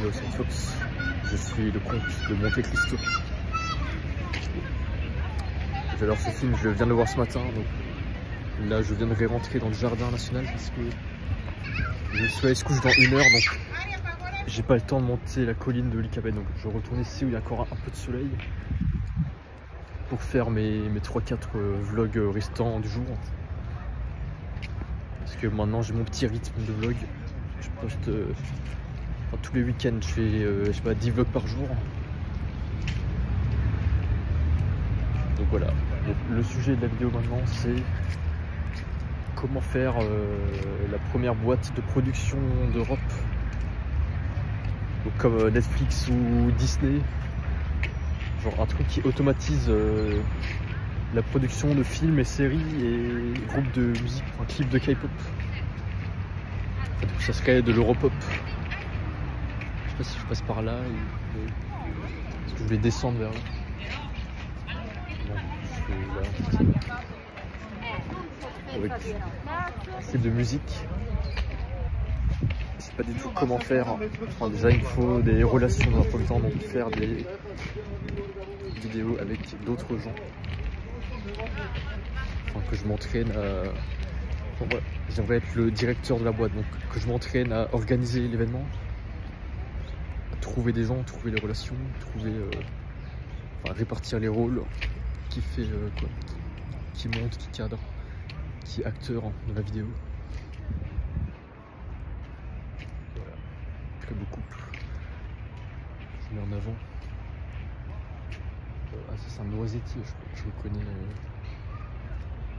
Hello, c'est Fox. Je suis le comte de Monte Cristo. J'adore ce film, je viens de le voir ce matin. Donc là, je viens de réentrer dans le jardin national parce que le soleil se couche dans 1 heure. Donc j'ai pas le temps de monter la colline de l'Icabet. Donc je retourne ici où il y a encore un peu de soleil pour faire mes 3-4 vlogs restants du jour. Parce que maintenant j'ai mon petit rythme de vlog. Je poste tous les week-ends, je fais je sais pas, 10 vlogs par jour. Donc voilà. Donc, le sujet de la vidéo maintenant, c'est comment faire la première boîte de production d'Europe. Donc comme Netflix ou Disney. Genre un truc qui automatise la production de films et séries et groupes de musique, enfin clips de K-pop. Ça serait de l'Europop. Je sais pas si je passe par là ou est-ce que je vais descendre vers là. Non, je vais là. Avec un clip de musique. Je sais pas du tout comment faire. Enfin, déjà il faut des relations dans un premier temps, donc faire des vidéos avec d'autres gens. Enfin, que je m'entraîne à... Enfin, voilà. J'aimerais être le directeur de la boîte, donc que je m'entraîne à organiser l'événement, à trouver des gens, trouver les relations, trouver, enfin, répartir les rôles, qui fait quoi, qui monte, qui cadre, qui est acteur de la vidéo. Voilà, très beaucoup. Je mets en avant. Ah ça c'est un noisetier, je reconnais.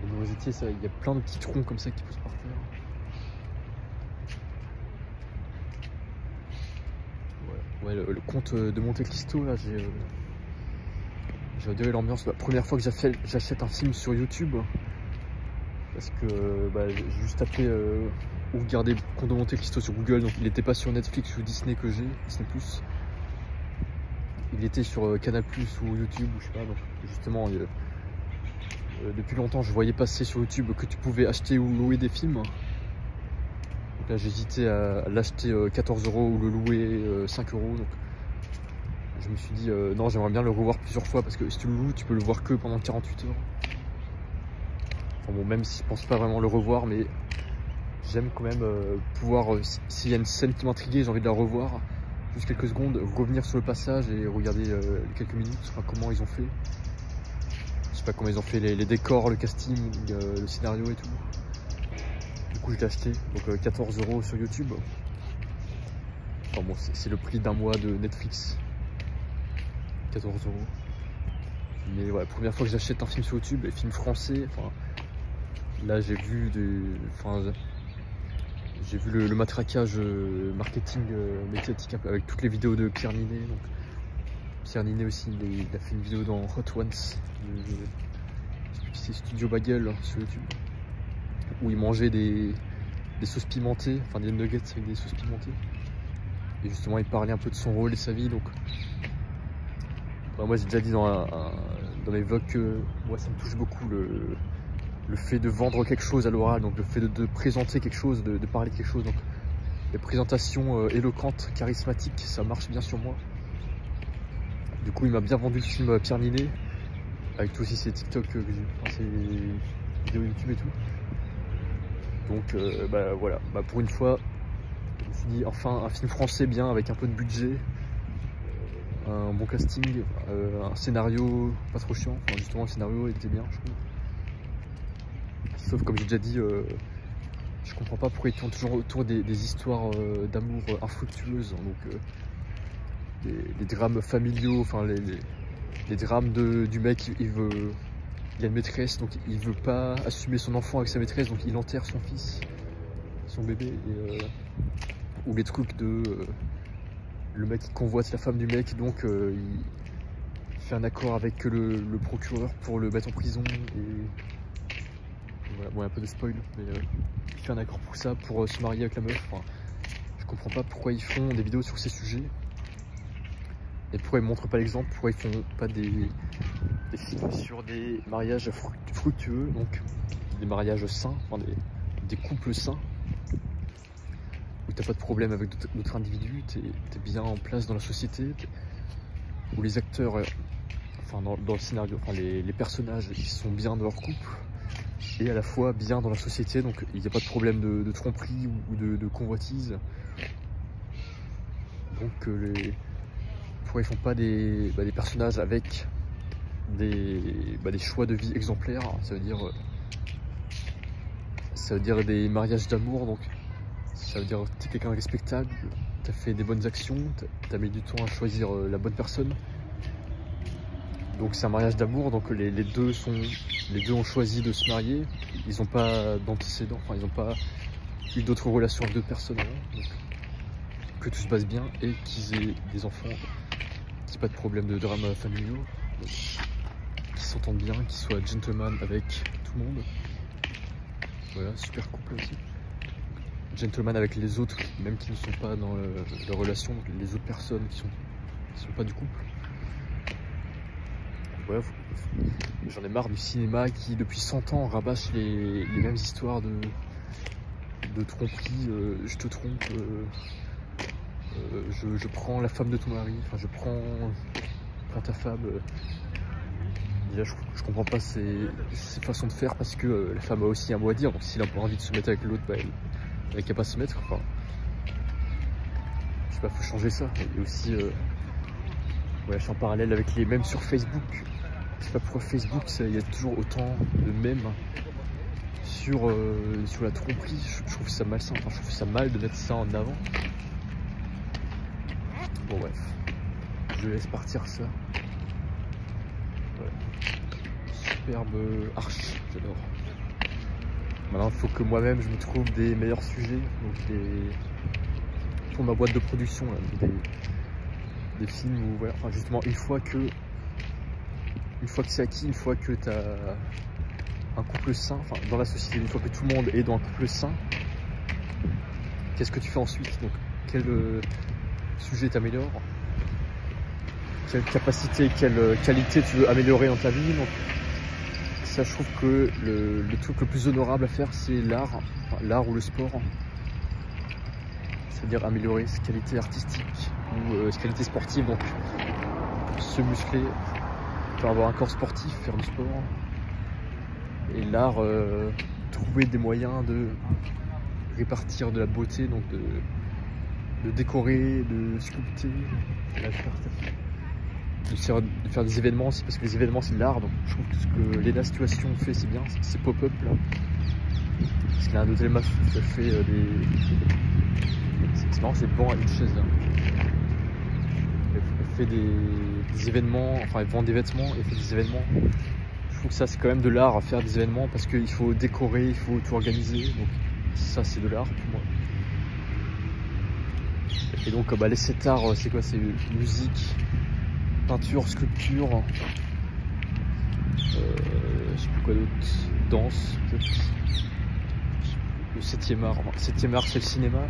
Le noisetier, il y a plein de petits troncs comme ça qui poussent par terre. Ouais, le comte de Monte Cristo, là, j'ai adoré l'ambiance. La première fois que j'achète un film sur YouTube, parce que j'ai juste tapé ou regardé comte de Monte Cristo sur Google, donc il n'était pas sur Netflix ou Disney que j'ai, Disney+. Il était sur Canal+ ou YouTube, ou je sais pas, donc justement... depuis longtemps je voyais passer sur YouTube que tu pouvais acheter ou louer des films. Donc là j'hésitais à l'acheter 14 € ou le louer 5 €. Donc je me suis dit non, j'aimerais bien le revoir plusieurs fois parce que si tu le loues tu peux le voir que pendant 48 heures. Enfin bon, même si je pense pas vraiment le revoir, mais j'aime quand même pouvoir, s'il y a une scène qui m'intriguait, j'ai envie de la revoir juste quelques secondes, revenir sur le passage et regarder quelques minutes, enfin, comment ils ont fait. Je sais pas comment ils ont fait les décors, le casting, le scénario et tout. Du coup je l'ai acheté, donc 14 € sur YouTube. Enfin bon, c'est le prix d'un mois de Netflix. 14 €. Mais ouais, première fois que j'achète un film sur YouTube, les films français, enfin là j'ai vu j'ai vu le matraquage marketing médiatique avec toutes les vidéos de Pierre Ninet. Donc, Pierre Ninet aussi, il a fait une vidéo dans Hot Ones, c'est Studio Bagel sur YouTube, où il mangeait des sauces pimentées, enfin des nuggets avec des sauces pimentées. Et justement il parlait un peu de son rôle et sa vie. Donc moi j'ai déjà dit dans mes vlogs que moi ça me touche beaucoup le fait de vendre quelque chose à l'oral, donc le fait de présenter quelque chose, de parler de quelque chose. Donc les présentations éloquentes, charismatiques, ça marche bien sur moi. Du coup il m'a bien vendu le film Pierre Ninet, avec tout aussi ses TikTok que j'ai, enfin, ses vidéos YouTube et tout. Donc voilà, pour une fois je me suis dit enfin un film français bien, avec un peu de budget, un bon casting, un scénario pas trop chiant. Enfin justement le scénario était bien je trouve. Sauf comme j'ai déjà dit, je comprends pas pourquoi ils tournent toujours autour des histoires d'amour infructueuses, donc des drames familiaux, enfin les drames du mec, il a une maîtresse, donc il veut pas assumer son enfant avec sa maîtresse, donc il enterre son fils, son bébé, ou les trucs de le mec qui convoite la femme du mec, donc il fait un accord avec le procureur pour le mettre en prison, et voilà, bon, un peu de spoil, mais il fait un accord pour ça, pour se marier avec la meuf. Enfin, je comprends pas pourquoi ils font des vidéos sur ces sujets. Et pourquoi ils montrent pas l'exemple, pourquoi ils font pas des films sur des mariages fructueux, donc des mariages sains, enfin des couples sains, où t'as pas de problème avec d'autres individus, t'es bien en place dans la société, où les acteurs, enfin dans le scénario, enfin les personnages, ils sont bien dans leur couple, et à la fois bien dans la société, donc il n'y a pas de problème de tromperie ou de convoitise. Donc ils font pas des personnages avec des choix de vie exemplaires, ça veut dire des mariages d'amour, donc ça veut dire que tu es quelqu'un de respectable, tu as fait des bonnes actions, tu as mis du temps à choisir la bonne personne. Donc c'est un mariage d'amour, donc les deux ont choisi de se marier, ils n'ont pas d'antécédents, enfin ils n'ont pas eu d'autres relations avec d'autres personnes avant, donc que tout se passe bien et qu'ils aient des enfants, qu'il n'y ait pas de problème de drame familiaux, qu'ils s'entendent bien, qu'ils soient gentlemen avec tout le monde. Voilà, super couple aussi. Gentleman avec les autres, même qui ne sont pas dans la relation, les autres personnes qui sont pas du couple. Ouais, j'en ai marre du cinéma qui depuis 100 ans rabâche les mêmes histoires de tromperie, je te trompe, je prends la femme de ton mari, enfin je prends ta femme. Déjà je comprends pas ces façons de faire, parce que la femme a aussi un mot à dire, donc s'il a pas envie de se mettre avec l'autre, bah, elle n'a qu'à pas se mettre, enfin je sais pas, faut changer ça. Et aussi ouais, je suis en parallèle avec les mèmes sur Facebook. Je sais pas pourquoi Facebook, il y a toujours autant de mèmes sur la tromperie. Je trouve ça malsain, enfin je trouve ça mal de mettre ça en avant. Bon bref, je laisse partir ça. Ouais. Superbe arche, j'adore. Maintenant il faut que moi-même je me trouve des meilleurs sujets, donc pour ma boîte de production, là, des films où voilà, enfin justement une fois que c'est acquis, une fois que tu as un couple sain, enfin dans la société, une fois que tout le monde est dans un couple sain, qu'est-ce que tu fais ensuite? Donc quel sujet t'améliore, quelle capacité, quelle qualité tu veux améliorer dans ta vie. Donc ça, je trouve que le truc le plus honorable à faire, c'est l'art, enfin, l'art ou le sport, c'est-à-dire améliorer ses qualités artistiques ou ses qualités sportives, donc se muscler, faire avoir un corps sportif, faire du sport. Et l'art, trouver des moyens de répartir de la beauté, donc de décorer, de sculpter, de faire des événements aussi, parce que les événements c'est de l'art. Donc je trouve que ce que Lena Situation fait, c'est bien, c'est pop-up là, parce qu'il y a un hôtel massif qui a fait c'est marrant, c'est bon à une chaise là. Elle fait des événements, enfin elle vend des vêtements, elle fait des événements. Je trouve que ça c'est quand même de l'art à faire des événements, parce qu'il faut décorer, il faut tout organiser, donc ça c'est de l'art pour moi. Et donc bah, les 7 arts, c'est quoi? C'est musique, peinture, sculpture, je sais plus quoi d'autre, danse peut-être. Le 7e art, enfin, 7e art c'est le cinéma,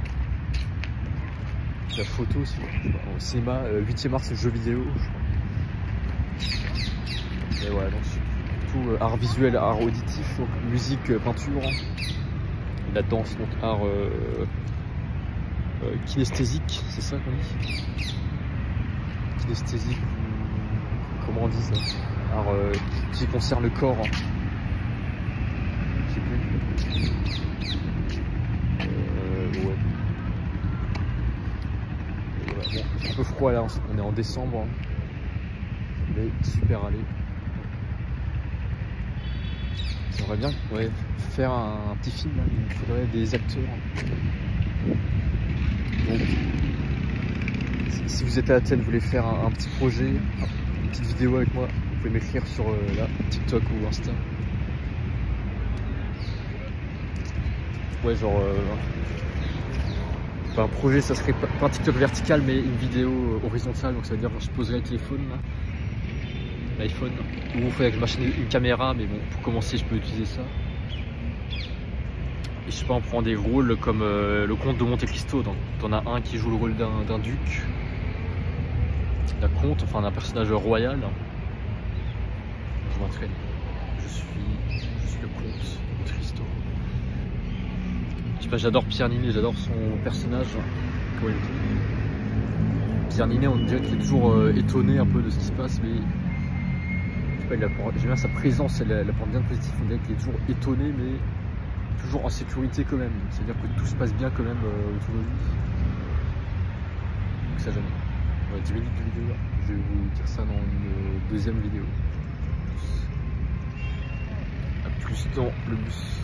la photo aussi, au cinéma. 8e art c'est le jeu vidéo, je crois. Et voilà, donc surtout art visuel, art auditif, donc musique, peinture, la danse, donc art kinesthésique, c'est ça qu'on dit? Kinesthésique, comment on dit ça? Art qui concerne le corps. Je sais plus. Ouais. Voilà. Bon, c'est un peu froid là, on est en décembre, hein. Mais super allé. J'aimerais bien faire un petit film, là. Il me faudrait des acteurs. Donc, si vous êtes à Athènes, vous voulez faire un petit projet, une petite vidéo avec moi, vous pouvez m'écrire sur TikTok ou Insta. Ouais, genre un projet, ça serait pas un TikTok vertical, mais une vidéo horizontale. Donc ça veut dire que je poserai le téléphone, l'iPhone, ou il faudrait que je m'achète une caméra, mais bon, pour commencer, je peux utiliser ça. Et je sais pas, on prend des rôles comme le comte de Monte Cristo. Donc t'en as un qui joue le rôle d'un duc, d'un comte, enfin d'un personnage royal. Je m'entraîne. Je suis le comte de Cristo. sais pas, j'adore Pierre Ninet, j'adore son personnage. Ouais. Pierre Ninet, on dirait qu'il est toujours étonné un peu de ce qui se passe, mais je sais pas, j'aime bien sa présence, elle apporte bien de positif. On dirait qu'il est toujours étonné, mais toujours en sécurité quand même. C'est-à-dire que tout se passe bien quand même autour de lui. Donc ça jamais. Ouais, 10 minutes de vidéo là. Je vais vous dire ça dans une deuxième vidéo. A plus dans le bus.